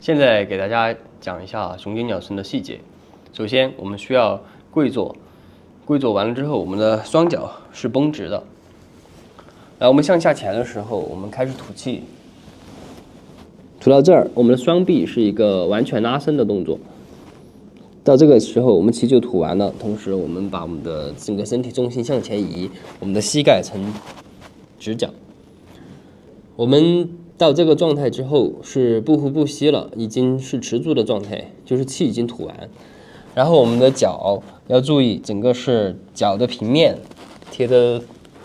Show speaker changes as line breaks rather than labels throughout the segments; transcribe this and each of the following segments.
现在给大家讲一下雄鸡鸟声的细节。首先，我们需要跪坐，跪坐完了之后，我们的双脚是绷直的。然后我们向下潜的时候，我们开始吐气，吐到这儿，我们的双臂是一个完全拉伸的动作。到这个时候，我们气就吐完了，同时我们把我们的整个身体重心向前移，我们的膝盖呈直角。我们到这个状态之后是不呼不吸了，已经是持住的状态，就是气已经吐完。然后我们的脚要注意，整个是脚的平面贴着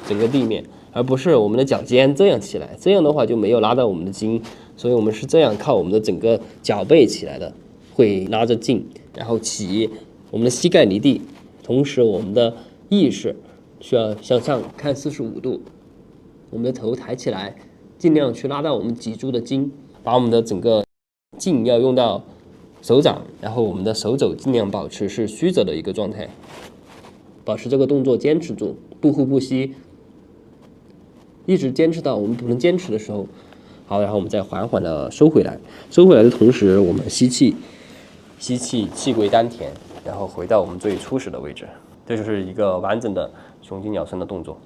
整个地面，而不是我们的脚尖这样起来，这样的话就没有拉到我们的筋，所以我们是这样靠我们的整个脚背起来的，会拉着劲，然后起，我们的膝盖离地，同时我们的意识需要向上看45度，我们的头抬起来，尽量去拉到我们脊柱的筋，把我们的整个劲要用到手掌，然后我们的手肘尽量保持是虚着的一个状态，保持这个动作坚持住，不呼不吸，一直坚持到我们不能坚持的时候。好，然后我们再缓缓的收回来，收回来的同时，我们吸气，吸气，气归丹田，然后回到我们最初始的位置。这就是一个完整的雄鸡鸟声的动作。